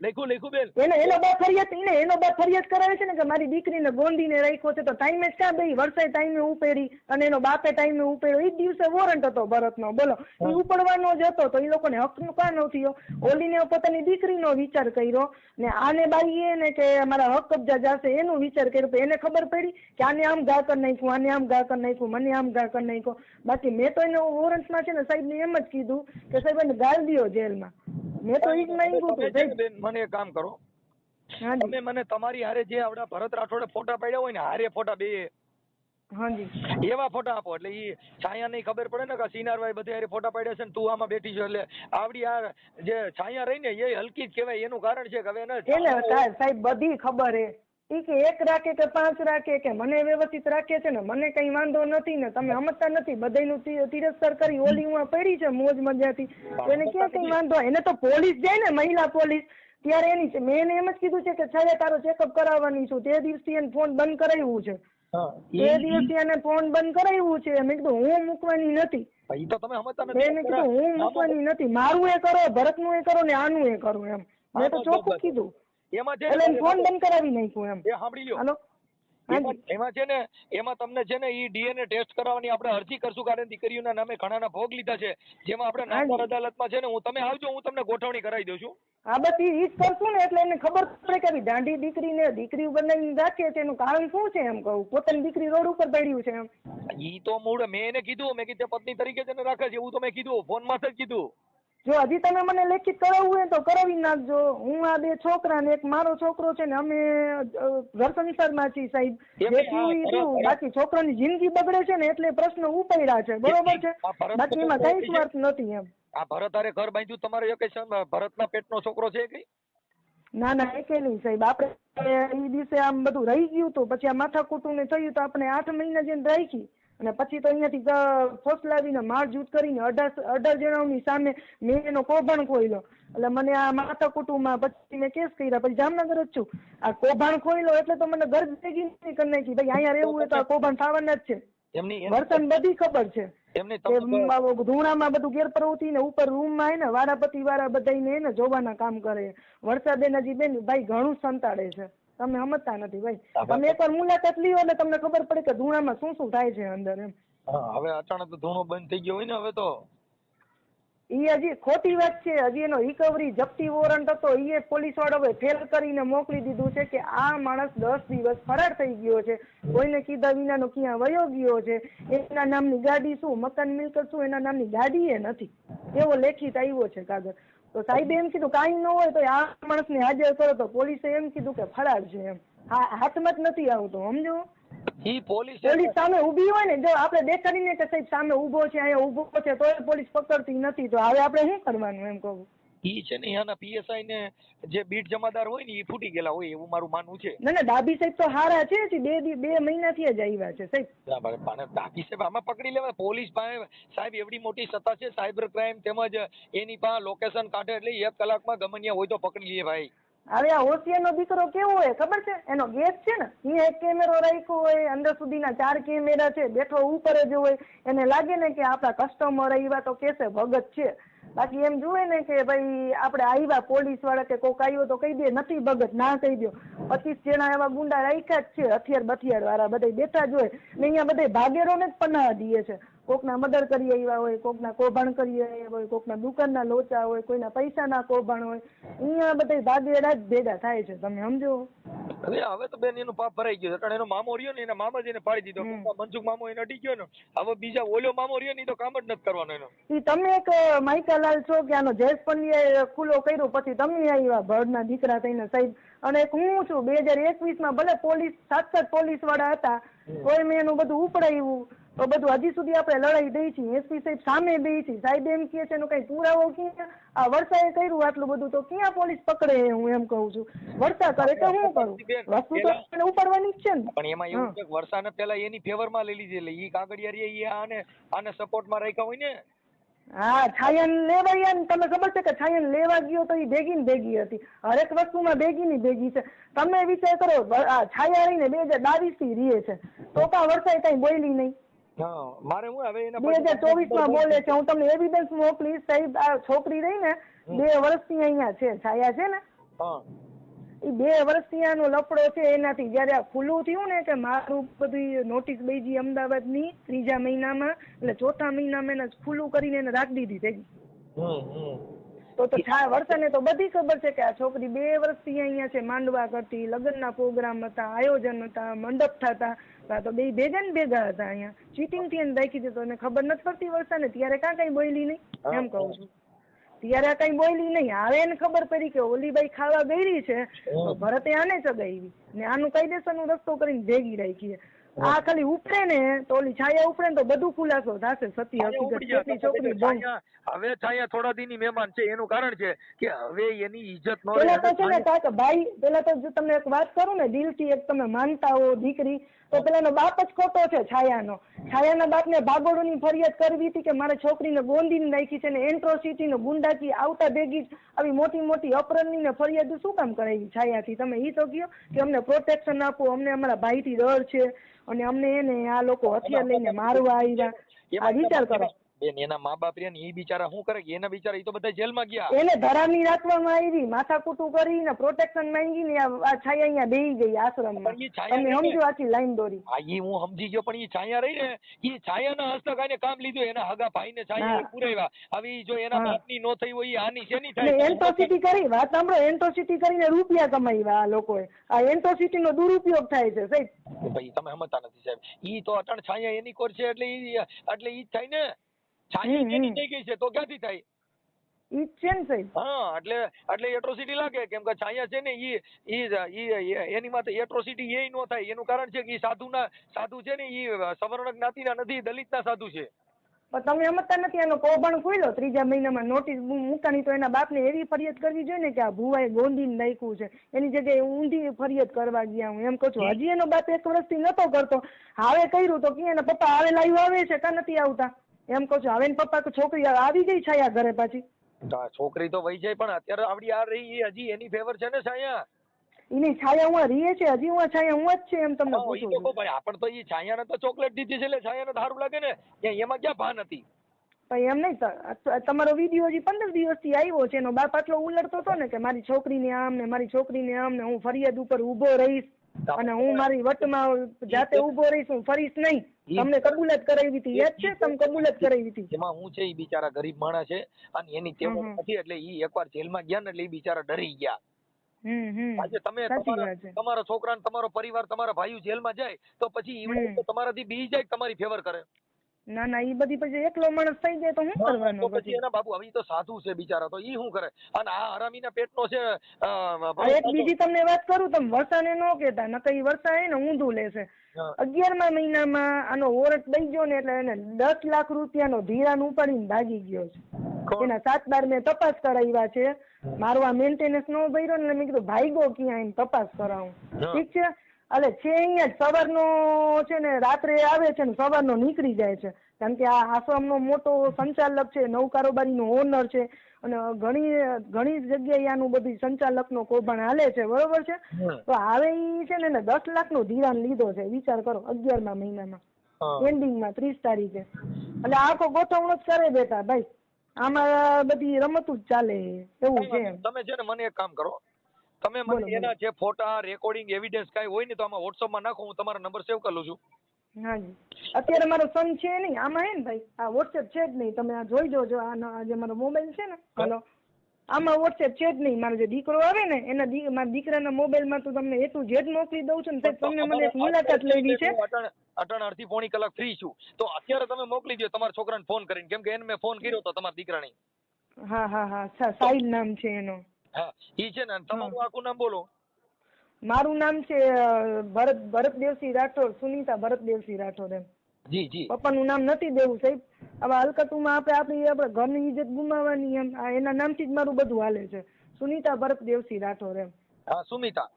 લખું બેન એનો બાપ ફરિયાદ કરાવે છે ને કે મારી દીકરીને ગોંધીને રાખ્યો છે તો ટાઈમે જ ક્યાં ભાઈ વર્ષે ટાઈમે ઉપેડી અને એનો બાપે ટાઈમે ઉપેડ્યો. એ દિવસે વોરંટ હતો ભરતનો, બોલો એ ઉપડવાનો જ હતો તો એ લોકોને હકનો કાં ન થયો? ઓલીને પોતાની દીકરીનો વિચાર કર્યો ને આને બાઈએ ને કે મારા હક કબજા જશે એનો વિચાર કર્યો. એને ખબર પડી કે આને આમ ઘા કરી નાખ્યું, આને આમ ઘા કરી નાખ્યું, મને આમ ઘા કરી નાખ્યો. બાકી મેં તો એને વોરંટમાં છે ને સાહેબ ને એમ જ કીધું કે સાહેબ એને ગાળ દો જેલમાં. મેં તો એ જ માંગ્યું હતું. મને એક કામ કરો, તમે મને તમારી હારે જે આવડા ભરત રાઠોડે ફોટા પાડ્યા હોય ને હારે ફોટા બે હાજી એવા ફોટા આપો એટલે ઈ છાયા નહીં ખબર પડે ને કે સિનારભાઈ બધે હારે ફોટા પાડ્યા છે ને તું આમાં બેઠી છો એટલે આવડી આ જે છાયા રહી ને એ હલકી જ કહેવાય એનું કારણ છે કે હવે એને સાહેબ બધી ખબર હે ઈ કે 1 રાખે કે 5 રાખે કે મને વ્યવસ્થિત રાખે છે ને મને કઈ વાંધો નથી ને તમે સમજતા નથી બધાયનું તિરસ્કાર કરી ઓલી હું પડી છે મોજ મજાથી એને ક્યાં કઈ વાંધો એને તો પોલીસ જાય ને મહિલા પોલીસ ત્યારે એની મેં એને એમ જ કીધું છે કે છાયા તારો ચેકઅપ કરાવવાની છું તે દિવસથી એને ફોન બંધ કરાવ્યું છે તે દિવસથી એને ફોન બંધ કરાવ્યું છે મેં કીધું હું મૂકવાની નથી ઈ તો તમે સમજતા નથી મેં કીધું હું મૂકવાની નથી મારું એ કરો ભરતનું એ કરો ને આનું એ કરો એમ મેં તો ચોખ્ખું કીધું એમાં છે એટલે ફોન બંધ કરાવી નાખ્યું એમ એ સાંભળી લ્યો હાલો એમાં છે ને એમાં તમને છે ને ઈ ડીએનએ ટેસ્ટ કરાવવાની આપણે અરજી કરશું કારણ દીકરીઓના નામે ઘણાના ભોગ લીધા છે જેમાં આપણે નામદાર અદાલતમાં છે ને તમે આવજો હું તમને ગોઠવણી કરાવી દઉં છું હા બસ ઈ જ કરશું ને એટલે એને ખબર પડે કે દાંડી દીકરી બનાવીને રાખે છે એનું કારણ શું છે એમ કહું પોતાની દીકરી રોડ ઉપર પડ્યું છે એમ ઈ તો મૂળ મેં એને કીધું મેં કીધું પત્ની તરીકે જ એને રાખે છે એવું તો મેં કીધું ફોનમાં જ કીધું જો હજી તમે મને લેખિત કરાવવું હોય તો કરાવી નાખજો હું આ 2 છોકરા ને એક મારો છોકરો છે ને અમે ઘર સંસારમાં છીએ સાહેબ જે થયું ઈ થયું બાકી છોકરાની જિંદગી બગડે છે ને એટલે પ્રશ્ન ઉપાડ્યા છે બરોબર છે બાકી એમાં કઈ સ્વાર્થ નથી એમ આ ભરત હારે ઘર બાંધ્યું તમારે એક ભરતના પેટનો છોકરો છે કઈ ના ના એકેલી સાહેબ આપણે એ દિવસે આમ બધું રહી ગયું તો પછી આ માથાકૂટું ને થયું તો આપણે 8 મહિના જેને રાખી અને પછી તો અહીંયાથી ફોસલાવીને મારઝૂટ કરીને 18 જણાની સામે મેં એનો કૌભાંડ ખોઈલો એટલે મને આ માથાકૂટુંમાં પછી મેં કેસ કર્યા પછી જામનગર જ છું આ કૌભાંડ ખોઈલો એટલે તો મને ઘર ભેગી નથી કરી નાખી ભાઈ અહીંયા રહેવું હોય તો આ કૌભાંડ થવાના જ છે વર્તન બધી ખબર છે ધૂણામાં બધું ગેરપ્રવૃત્તિ ને ઉપર રૂમમાં ને વારાપતિ વાળા બધાને ને જોવાના કામ કરે વર્ષાબેન હજી બેન ભાઈ ઘણું સંતાડે છે તમે સમજતા નથી ભાઈ તમે એકવાર મુલાકાત લ્યો એટલે તમને ખબર પડે કે ધૂણામાં શું શું થાય છે અંદર એમ હવે અચાનક તો ધૂણો બંધ થઈ ગયો હોય ને હવે તો ઈ હજી ખોટી વાત છે હજી એનો રિકવરી જપ્તી વોરંટ હતો એ પોલીસ વાળાએ ફેલ કરીને મોકલી દીધું છે કે આ માણસ 10 દિવસ ફરાર થઈ ગયો છે કોઈને કીધા વિનાનો ક્યાં વયો ગયો છે એના નામની ગાડી શું મકાન મિલકત શું એના નામની ગાડી એ નથી એવો લેખિત આવ્યો છે કાગળ તો સાહેબે એમ કીધું કાંઈ ન હોય તો આ માણસને હાજર કરો તો પોલીસે એમ કીધું કે ફરાર છે એમ હાથમાં જ નથી આવતો સમજો પોલીસ સામે ઊભી હોય ને જો આપણે દેખાડીને કે સાહેબ સામે ઊભો છે અહીંયા ઊભો છે તો પોલીસ પકડતી નથી તો હવે આપણે શું કરવાનું એમ કહું ઈ છે ને એના પીએસઆઈ ને જે બીટ જમાદાર હોય ને એ ફૂટી ગયેલા હોય એવું મારું માનવું છે ના ડાબી સાહેબ તો હારા છે બે મહિનાથી જ આવ્યા છે સાહેબ ડાબી સાહેબ આમાં પકડી લેવાય પોલીસ પાસે સાહેબ એવડી મોટી સત્તા છે સાયબર ક્રાઇમ તેમજ એની પાસે લોકેશન કાઢે એટલે 1 કલાકમાં ગમનિયા હોય તો પકડી લે ભાઈ હવે આ હોશિયારનો દીકરો કેવો હોય ખબર છે એનો ગેસ છે ને અહીંયા એક કેમેરો રાખ્યો હોય અંદર સુધીના 4 કેમેરા છે બેઠો ઉપર જ હોય એને લાગે ને કે આપણા કસ્ટમર આવ્યા તો કેસે ભગત છે બાકી એમ જુએ ને કે ભાઈ આપણે આવ્યા પોલીસ વાળા કે કોક આવ્યો તો કહી દે નથી ભગત ના કહી દો 25 જણા એવા ગુંડા રાખ્યા જ છે હથિયાર બથિયાર વાળા બધા બેઠા જ હોય ને અહીંયા બધા ભાગેરોને જ પનાહ દે છે કોકના મર્ડર કરી આવ્યા હોય કોકના કૌભાંડ કરી આવ્યા હોય કોકના દુકાનના લોચા હોય કોઈના પૈસાના કૌભાંડ હોય અહીંયા બધા ભાગેડા જ ભેગા થાય છે તમે સમજો હવે તો બેન એનું પાપ ભરાઈ ગયો કારણ એનો મામો રહ્યો ને એના મામા જ એને પાડી દીધો મનસુખ મામો એને અડી ગયો ને હવે બીજા ઓલો મામો રહ્યો ને તો કામ જ નથી કરવાનો એનો ઈ તમે એક માઇકાલાલ છો કે આનો જયેશ પંડ્યાએ ખુલ્લો કર્યો પછી તમે આવ્યા ભડના દીકરા થઈને સાહેબ અને એક હું છું 2021માં ભલે પોલીસ 7 પોલીસ વાળા હતા તોય મેં એનું બધું ઉપડાવ્યું તો બધું હજી સુધી આપણે લડાઈ દઈ છીએ એસપી સાહેબ સામે દઈ છીએ સાહેબ એમ કહે છે એનો કઈ પુરાવો ક્યાં આ વર્ષાએ કર્યું આટલું બધું તો ક્યાં પોલીસ પકડે હું એમ કહું છું વર્ષા કરે તો હું કરું વસ્તુ તો ઉપાડવાની જ છે ને પણ એમાં એવું છે વર્ષાને પેલા એની ફેવરમાં લઈ લીધી એટલે ઈ કાગડિયા રે આને સપોર્ટમાં રાખ્યા હોય ને હા છાયન લેવા ગયા ને તમને ખબર છે કે છાયન લેવા ગયો તો એ ભેગી ને ભેગી હતી હરેક વસ્તુમાં ભેગી ની ભેગી છે તમે વિચાર કરો છાયા રહીને 2022 થી રીએ છે તો કા વર્ષાએ કઈ બોલી નહીં મારે હું હવે 2024માં બોલે છે હું તમને એવિડન્સ મોકલીશ સાહેબ આ છોકરી રહી ને 2 વર્ષથી અહીંયા છે છાયા છે ને એ 2 વર્ષથી આનો લફડો છે એનાથી જયારે આ ખુલ્લું થયું ને કે મારું બધું નોટિસ બેજી અમદાવાદની 3જા મહિનામાં એટલે 4થા મહિનામાં એને ખુલ્લું કરીને એને રાખી દીધી તો વર્ષાને તો બધી ખબર છે કે આ છોકરી 2 વર્ષથી અહીંયા છે માંડવા કરતી લગ્નના પ્રોગ્રામ હતા આયોજન હતા મંડપ થતા તો બે ભેગા ને ભેગા હતા અહીંયા ચીટિંગ થી એને રાખી દીધો એને ખબર નથી પડતી વર્ષાને ત્યારે કાં કઈ બોલી નહીં એમ કહું છું ત્યારે કઈ બોલી નહીં હવે એને ખબર પડી કે ઓલીબાઈ ખાવા ગઈ છે તો ભરતે આને ચગાવી ને આનું કાયદેસરનો રસ્તો કરીને ભેગી રાખી આ ખાલી ઉપડે ને તો ઓલી છાયા ઉપડે ને તો બધું ખુલાસો થશે સત્ય છાયા હકીકત ઉપડી જાય. કેટલી તમે છોકરી કીધું ભણ હવે છાયા થોડા દીની મહેમાન છે એનું કારણ છે કે હવે એની ઇજ્જત નો પેલા તો છે ને રહે. કાકા ભાઈ પેલા તો જો તમને એક વાત કરું ને દિલથી એક તમે માનતા હો દીકરી તો પેલાનો બાપ જ ખોટો છે છાયાના બાપને ભાગોળોની ફરિયાદ કરવી હતી કે મારે છોકરીને ગોંધીને નાખી છે ને એન્ટ્રોસિટી નો ગુંડાકી આવતા ભેગી જ આવી મોટી મોટી અપહરણની ને ફરિયાદ શું કામ કરાવી છાયાથી તમે ઈ તો કહો કે અમને પ્રોટેક્શન આપો અમને અમારા ભાઈથી ડર છે અને અમને એને આ લોકો હથિયાર લઈને મારવા આવ્યા આ વિચાર કરો બેન એના મા બાપ રહ્યા ને એ બિચારા શું કરે કે એના બિચારા એ તો બધા જેલમાં ગયા. એને ધરામી રાખવામાં આવી માથાકૂટું કરીને પ્રોટેક્શન માંગી ને આ છાયા અહીંયા બેહી ગઈ આશ્રમમાં પણ ઈ છાયા તમે ને- સમજો આખી લાઈન દોરી હા ઈ હું સમજી ગયો પણ ઈ છાયા રહી ને ઈ છાયાના હસ્તક આને કામ લીધું એના હગા ભાઈને છાયા હા. પુરાવ્યા. હવે ઈ જો એના હા. બાપની નો થઈ હોય ઈ આની શેની એટલે થાય? એન્ટ્રોસિટી કરી વાત સાંભળો એન્ટ્રોસિટી કરીને રૂપિયા કમાવ્યા આ લોકોએ આ એન્ટ્રોસિટી નો દુરુપયોગ થાય છે સાહેબ ભાઈ તમે સમજતા નથી સાહેબ. ઈ તો અટણ છાયા એની કોર છે એટલે ઈ જ થાય ને. છાયા હમ, એની હમ. થઈ ગઈ છે તો ક્યાંથી થાય? ઈ જ છે ને સાહેબ હા એટલે એટ્રોસિટી લાગે કેમ કે છાયા છે ને ઈ એની માથે એટ્રોસિટી એ નો થાય એનું કારણ છે કે ઈ સાધુ છે ને ઈ સવર્ણ જ્ઞાતિના નથી દલિતના સાધુ છે. પણ તમે સમજતા નથી એનો કૌભાંડ ખુલ્યો ત્રીજા મહિનામાં નોટિસ મૂકાની તો એના બાપને એવી ફરિયાદ કરવી જોઈએ ને કે આ ભુવાએ ગોંધીને નાખ્યું છે એની જગ્યાએ ઊંધી ફરિયાદ કરવા ગયા હું એમ કહું છું હજી એનો બાપ 1 વર્ષથી નતો કરતો હવે કર્યું તો કે એના પપ્પા આવે લાઈવ આવે છે કા નથી આવતા એમ કહું છું હવે એના પપ્પા છોકરી આવી ગઈ છાયા ઘરે પાછી છોકરી તો વહી જાય પણ અત્યારે આવડી આ રહી એ હજી એની ફેવર છે ને છાયા. એની છાયા હું રીએ છે હજી હું છાયા હું જ છે એમ તમને ઈ પૂછું તો છું કહું ભાઈ આપણ તો ઈ છાયાને તો ચોકલેટ દીધી છે એટલે છાયાને સારું લાગે ને એમાં ક્યાં ભાન હતી? પણ એમ નહીં તમારો વિડીયો હજી 15 દિવસથી આવ્યો છે એનો બાપ આટલો ઉલટતો હતો ને કે મારી છોકરીને આમ ને મારી છોકરીને આમ ને હું ફરિયાદ ઉપર ઊભો રહીશ અને હું મારી વટમાં જાતે ઊભો રહીશ હું ફરીશ નહીં તમને કબૂલાત કરાવી હતી યાદ છે તમે કબૂલાત કરાવી હતી એમાં હું છે ઈ બિચારા ગરીબ માણસ છે અને એની તેવડ નથી એટલે ઈ એકવાર જેલમાં ગયા ને એટલે ઈ બિચારા ડરી ગયા. આજે તમે સાચી વાત છે તમારા છોકરા ને તમારો પરિવાર તમારા ભાઈઓ જેલમાં જાય તો પછી ઈ તો તમારાથી બી જાય કે તમારી ફેવર કરે? ના ના ઈ બધી પછી એકલો માણસ થઈ જાય તો શું તો કરવાનું પછી પછી એના બાપુ હવે ઈ તો સાધુ છે બિચારા તો ઈ શું કરે અને આ હરામીના પેટનો છે એક બીજી તમને વાત કરું તમે વર્ષાને ન કહેતા નકર ઈ વર્ષા હે ને ઊંધું લેશે 11મા મહિનામાં આનો વોરંટ દઈ ગયો ને એટલે એને 10 લાખ રૂપિયાનો ધિરાણ ઉપાડીને ભાગી ગયો છે એના 7 મેં તપાસ કરાવ્યા છે મારો આ મેન્ટેનન્સ નો ભર્યો ને મેં કીધું ભાઈગો ક્યાં એને તપાસ કરાવું ઠીક છે એટલે છે અહીંયા જ સવારનો છે ને રાત્રે આવે છે ને સવારનો નીકળી જાય છે કારણ કે આ આશ્રમનો મોટો સંચાલક છે નવ કારોબારીનો ઓનર છે અને ઘણી જગ્યાએ આનું બધું સંચાલકનો કૌભાંડ હાલે છે બરોબર છે તો હવે ઈ છે ને 10 લાખનું ધિરાણ લીધો છે વિચાર કરો 11મા મહિનામાં એન્ડિંગમાં 30 તારીખે એટલે આખો ગોઠવણો જ કરે બેટા ભાઈ આમાં બધી રમતું જ ચાલે એવું છે તમે છે ને મને એક કામ કરો તમે મને એના જે ફોટા રેકોર્ડિંગ એવિડન્સ કાંઈ હોય ને તો આમાં વોટ્સઅપમાં નાખો હું તમારો નંબર સેવ કરી લઉં છું. હાજી અત્યારે મારો સન છે નહીં આમાં હે ને ભાઈ આ વોટ્સએપ છે જ નહીં તમે આ જોઈ જોજો આ જે મારો મોબાઈલ છે ને હાલો આમાં વોટ્સએપ છે જ નહીં મારો જે દીકરો આવે ને એના મારા દીકરાના મોબાઈલમાં તો તમને એટલું જેડ મોકલી દઉં છું ને સાહેબ તમને મને એક મુલાકાત લેવી છે અટણ અડધી પોણી કલાક ફ્રી છું તો અત્યારે તમે મોકલી દો તમારા છોકરાને ફોન કરીને કેમ કે એને મેં ફોન કર્યો તો તમારા દીકરાને. હા સાહિલ નામ છે એનો. હા ઈ છે ને તમારું આખું નામ બોલો. મારું નામ છે ભરતદેવસિંહ રાઠોડ સુનીતા ભરતદેવસિંહ રાઠોડ એમ. જી પપ્પાનું નામ નથી દેવું સાહેબ હવે હલકતુમાં આપણે ઘરની ઇજ્જત ગુમાવવાની એમ એના નામથી જ મારું બધું હાલે છે સુનીતા ભરતદેવસિંહ રાઠોડ એમ. હા સુમિતા.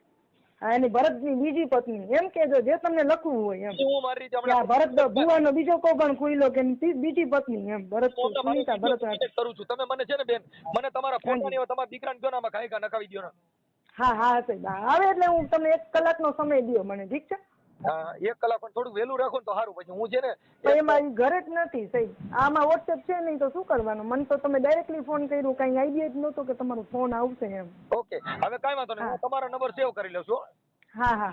હા એની ભરતની બીજી પત્ની એમ કેજો જે તમને લખવું હોય એમ હું મારી રીતે ભરત ભુવાનો બીજો કૌભાંડ ખુલ્યો કે બીજી પત્ની એમ ભરત સુનીતા ભરત રાઠોડ કરું છું તમે મને છે ને બેન મને તમારા ફોટા ની તમારા દીકરાને કયો નામાં ખાઈ નખાવી દો ને. હા સાહેબ આવે એટલે હું તમને 1 કલાકનો સમય દો મને ઠીક છે. હા 1 કલાક પણ થોડું વહેલું રાખો ને તો સારું પછી હું છે ને એમાં ઘરે જ નથી સાહેબ આમાં વોટ્સએપ છે નહીં તો શું કરવાનું મને તો તમે ડાયરેક્ટલી ફોન કર્યું કઈ આઈડિયા જ નહોતો કે તમારો ફોન આવશે એમ. ઓકે હવે કાંઈ વાંધો નહીં હું તમારો નંબર સેવ કરી લઉં છું. હા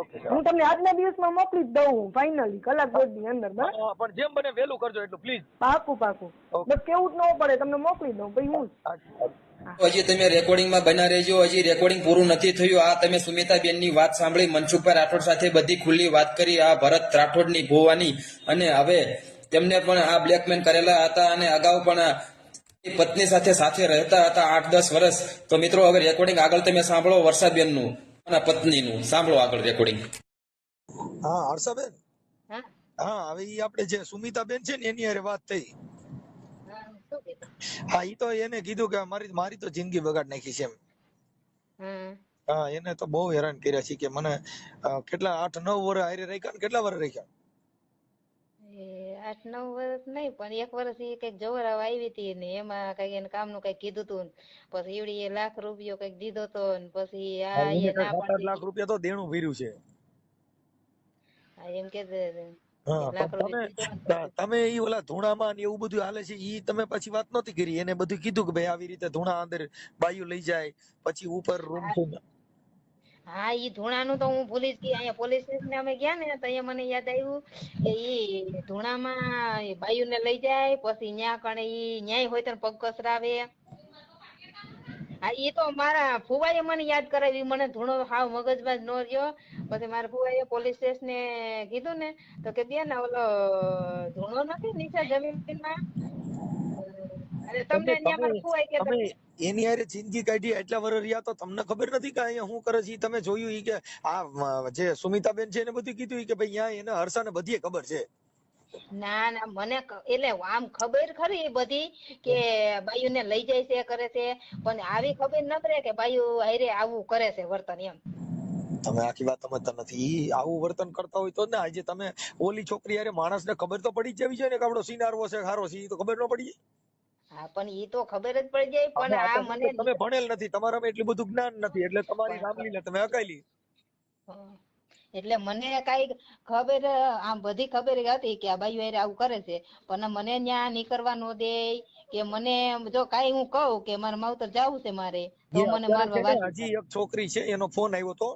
ઓકે હું તમને આજના દિવસમાં મોકલી જ દઉં ફાઇનલી કલાક 2 ની અંદર બરાબર પણ જેમ બને વહેલું કરજો એટલું પ્લીઝ. પાકું બસ કેવું જ ન પડે તમને મોકલી દઉં પછી હું હજી તમે રેકોર્ડિંગમાં બના રહેજો હજી રેકોર્ડિંગ પૂરું નથી થયું આ તમે સુમિતાબેનની વાત સાંભળી મનસુખભાઈ રાઠોડ સાથે બધી ખુલ્લી વાત કરી આ ભરત રાઠોડની ભુવાની અને હવે તેમને પણ આ બ્લેકમેલ કરેલા હતા અને અગાઉ પણ પત્ની સાથે રહેતા હતા 8-10 વર્ષ તો મિત્રો હવે રેકોર્ડિંગ આગળ તમે સાંભળો વર્ષાબેનનું અને પત્નીનું સાંભળો આગળ રેકોર્ડિંગ. હા હર્ષાબેન હા હા હવે ઈ આપણે જે સુમિતાબેન છે ને એની હારે વાત થઈ. હા શું કીધું? હા ઈ તો એને કીધું કે મારી મારી તો જિંદગી બગાડ નાખી છે એમ. હમ હા એને તો બહુ હેરાન કર્યા છે કે મને કેટલા 8-9 વર્ષ હારે રાખ્યા ને કેટલા વર્ષ રાખ્યા. એ 8-9 વર્ષ નહીં પણ 1 વર્ષ એ કઈક જવરાવ આવી હતી ને એમાં કઈક એને કામનું કઈક કીધું તું પછી ઈવડી એ ₹1,00,000 કઈક દીધો તો ને પછી હા આ એને એ કઈ ના 7-8 પાડતી લાખ હતી. રૂપિયા તો દેણું ભર્યું છે. હા એમ કે હા ₹1,00,000 પણ દીધો ને તમે પછી તમે ઈ ઓલા ધૂણામાં ને એવું બધું હાલે છે ઈ તમે પછી વાત નહોતી કરી. એને બધું કીધું કે ભાઈ આવી રીતે ધૂણા અંદર બાયું લઈ જાય પછી ઉપર રૂમ હા છે. હા ઈ ધૂણાનું તો હું ભૂલી જ ગઈ અહીંયા પોલીસ સ્ટેશન અમે ગયા ને તો અહીંયા મને યાદ આવ્યું કે ઈ ધૂણામાં બાયુને લઈ જાય પછી ન્યા કણે ઈ ન્યાય હોય તો પગ કસરાવે. હા ઈ તો મારા ફુવાએ મને યાદ કરાવી મને ધૂણો હાવ મગજમાં જ નો રહ્યો પછી મારા ફુવાએ પોલીસ સ્ટેશને કીધું ને તો કે બેન ઓલો ધૂણો નથી નીચે જમીનમાં અને તમને તમે ત્યાં તમે મારા ફુવાએ કહેતા તમે એની હારે જિંદગી કાઢી એટલા વર્ષ રહ્યા તો તમને ખબર નથી કે અહીંયા શું કરે છે ઈ તમે જોયું ઈ કે જે સુમિતાબેન છે એને બધું કીધું ઈ કે ભાઈ અહીંયા એને હર્ષાને બધી ખબર છે. ના ના મને એટલે આમ ખબર ખરી બધી કે બાયુ ને લઈ જાય છે કરે છે પણ આવી ખબર નત રે કે બાયુ હારે આવું કરે છે વર્તન એમ. તમે આખી વાત સમજતા નથી. ઈ આવું વર્તન કરતા હોય તો ને આજે તમે ઓલી છોકરી હારે માણસને ખબર તો પડી જ જવી છે ને કે આપણો સિનારવો છે હારો છે ઈ તો ખબર ન પડી જાય? હા પણ ઈ તો ખબર જ પડી જાય પણ અમે આ આ તો કેમ મને કે તમે ભણેલ નથી તમારામાં એટલું બધું જ્ઞાન નથી એટલે તમારી રામલીલા તમે અકાયેલી. હમ. એટલે મને કઈ ખબર આમ બધી ખબર હતી કે આ બાયુ હારે આવું કરે છે પણ મને ન્યા નીકળવા નો દે કે મને જો કાઈ હું કહું કે મારે માવતર જાવું છે મારે તો એ મને અત્યારે છે મારવા ને વાગી હજી એક છોકરી છે એનો ફોન આવ્યો તો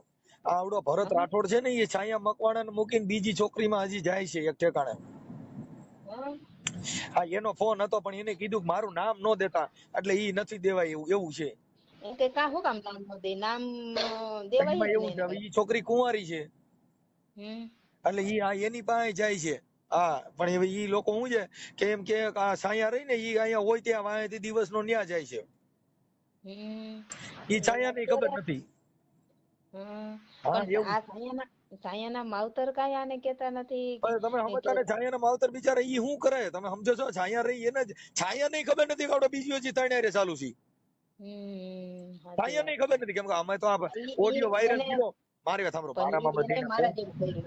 આવડો ભરત જાય. રાઠોડ છે ને એ છાયા મકવાણાને મૂકીને બીજી છોકરીમાં હજી જાય છે એક ઠેકાણે. હમ. હા એનો ફોન હતો પણ એને કીધું કે મારું નામ નો દેતા એટલે ઈ નથી દેવાય એવું એવું છે. એમ કે કા હું કામ નામ નો દે નામ દેવાય એમાં જ એવું નહીં છે ને હવે કઈ. ઈ છોકરી કુંવારી છે હમ એટલે ઈ આ એની પાસે જાય છે. હા પણ હવે ઈ લોકો શું છે કે એમ કે આ છાયા રહી ને ઈ અહીંયા હોય ત્યાં વાંહેથી દિવસનો ન્યા જાય છે. હમ ઈ છાયા ની ખબર નથી. હમ હા પણ એવું આ છાયાના માવતર કાંઈ આને કેતા નથી પણ તમે કે સમજતા ને છાયાના માવતર બિચારા ઈ શું કરે તમે સમજો છો? છાયા રહી એને છાયા નહીં ખબર નથી કે આપણે બીજી હજી ત્રણ હારે ચાલુ છે. સાચી છાયા વાત નહીં ખબર નથી કેમ કે અમે તો આ ઓડિયો વાયરલ એને ગયો મારી વાત સાંભળો પણ મારામાં એને બધીને મારા જેવું કર્યું.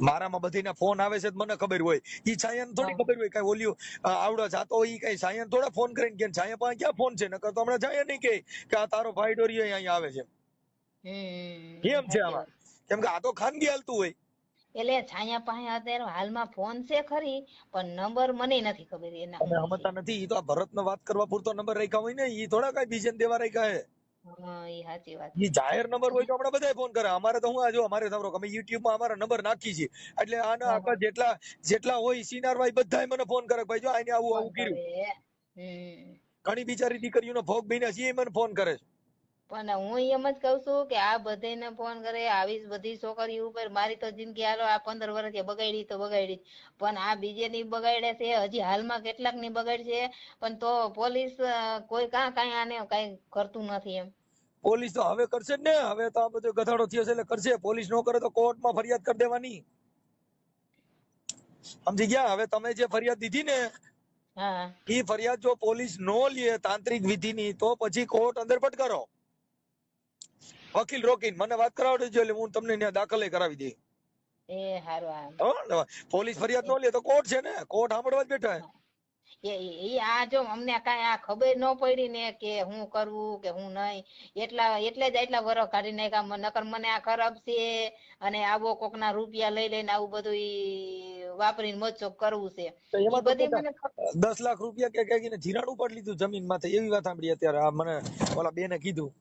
મારામાં બધીના ફોન આવે છે તો મને ખબર હોય. ઈ છાયાને થોડી હા ખબર હોય કઈ ઓલિયો આવડો જાતો હોય ઈ કઈ છાયાને થોડા ફોન કરીને કે છાયા પાસે ક્યાં ફોન છે નકર તો હમણાં છાયા નહીં કે આ તારો ભાઈ ડોરીયો અહીંયા આવે છે એમ છે સાચી આમાં. વાત. કેમ કે આ તો ખાનગી હાલતું હોય. એટલે છાયા પાસે અત્યારે હાલમાં ફોન છે ખરી પણ નંબર મને નથી ખબર એના તમે હું છે. સમજતા નથી ઈ તો આ ભરતને વાત કરવા પૂરતો નંબર રાખ્યા હોય ને ઈ થોડા કઈ બીજે દેવા રાખ્યા હે. હા એ સાચી વાત. ઈ જાહેર નંબર હોય તો આપણે બધાય ફોન કરે. અમારે તો હું આ જો અમારે સાંભળો અમે YouTube માં અમારા નંબર નાખી છે એટલે આના આખા જેટલા જેટલા હોય સિનાર ભાઈ બધાય મને ફોન કરે ભાઈ જો આને આવું ફોન આવું કર્યું. કરે. હમ ઘણી બિચારી દીકરીઓનો ભોગ બન્યા છે એ મને ફોન કરે છે. પણ હું એમ જ કઉ છું કે આ બધાને ફોન કરે આવી બધી છોકરીઓ ઉપર મારી તો જિંદગી હાલો આ 15 વર્ષથી બગાડી તો બગાડી પણ આ બીજે ની બગાડે છે હજી હાલમાં કેટલાક ની બગાડ છે પણ તો પોલીસ કોઈ કાંઈ આને કઈ કરતું નથી એમ. પોલીસ તો હવે કરશે જ ને હવે તો આ બધો ગધાડો થયો છે એટલે કરશે. પોલીસ નો કરે તો કોર્ટમાં ફરિયાદ કરી દેવાની. સમજી ગયા? હવે તમે જે ફરિયાદ દીધી ને હા એ ફરિયાદ જો પોલીસ નો લે તાંત્રિક વિધિની તો પછી કોર્ટ અંદર ફટકારો. વકીલ રોકીને મને વાત કરાવડજો એટલે હું તમને ત્યાં દાખલ કરાવી દઈ. એ હારું આમ. પોલીસ ફરિયાદ નો લે તો કોર્ટ છે ને કોર્ટ સાંભળવા જ બેઠા આ જો અમને કઈ આ ખબર ન પડી ને કે હું કરવું કે હું નહીં એટલે જ આટલા વરસ કાઢી નાખ્યા નકર મને આ ખરાબ છે અને આવો કોક ના રૂપિયા લઈ લઈને આવું બધું વાપરીને મોજશોખ કરવું છે તો ઈ એમાં તો બધી મને 10 લાખ રૂપિયા કે કઈ જીરાણું પાડી લીધું જમીન માંથી એવી વાત સાંભળી અત્યારે આ મને ઓલા બેને કીધું.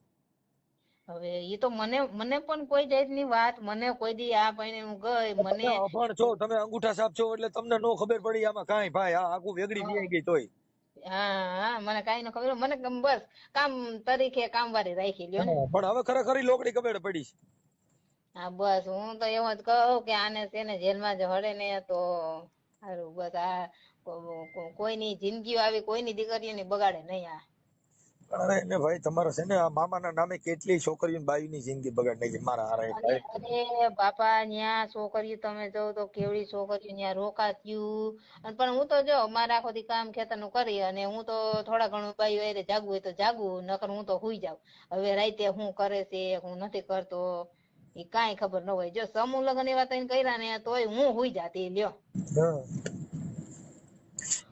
હવે એ તો મને પણ કોઈ જાતની વાત મને કોઈ દી આ પૈણે હું ગઈ મને તમે અભણ છો તમે અંગૂઠા સાપ છો એટલે તમને નો ખબર પડી આમાં કાંઈ ભાઈ આ આખું વેગળી વ્યાઈ ગઈ તોય. હા મને કઈ ન ખબર મને બસ કામ તરીકે કામવાળી રાખી લ્યો ને. પણ હવે ખરેખર લોકડી ખબર પડી છે. હા બસ હું તો એમ જ કહું કે આને તેને જેલમાં જ હળે ને તો સારું બસ આ કોઈની જિંદગી આવી કોઈની દીકરીઓની બગાડે નહીં આ. અરે ને ભાઈ તમારે છે ને આ મામાના નામે કેટલી છોકરીઓ બાયુની જિંદગી બગાડ નાખી મારા હારે અરે અરે બાપા ન્યા છોકરીઓ તમે જો તો કેવડી છોકરીઓ ન્યા રોકાત્યું અને પણ હું તો જો મારા આખો દી કામ ખેતરનું કરી અને હું તો થોડા ઘણું બાયું હારે જાગવું હોય તો જાગું નકર હું તો હુઈ જાઉં હવે રાતે હું કરે છે હું નથી કરતો એ કાંઈ ખબર ન હોય જો સમૂહ લગ્ન એવા તઈને કર્યા ને તોય હું હુઈ જાતી લ્યો હા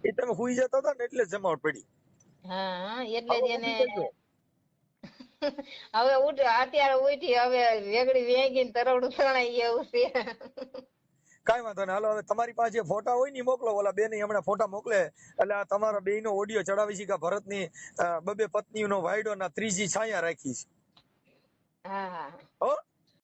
એ તમે હુઈ જતા હતા ને એટલે જ જમાવટ પડી હા એટલે જ એને હવે ઉઠી જજો. હવે ઉઠ અત્યારે ઉઠી હવે વેગડી વેગી ને તરવડું તણાઈ એવું છે કાંઈ વાંધો નહીં હાલો હવે તમારી પાસે જે ફોટા હોય ને ઈ મોકલો ઓલા બેન હમણાં ફોટા મોકલે એટલે આ તમારા બેયનો ઓડિયો ચડાવી છે કે ભરતની બબે પત્નીનો વાયડો ના ત્રીજી છાયા રાખી છે હા હા હો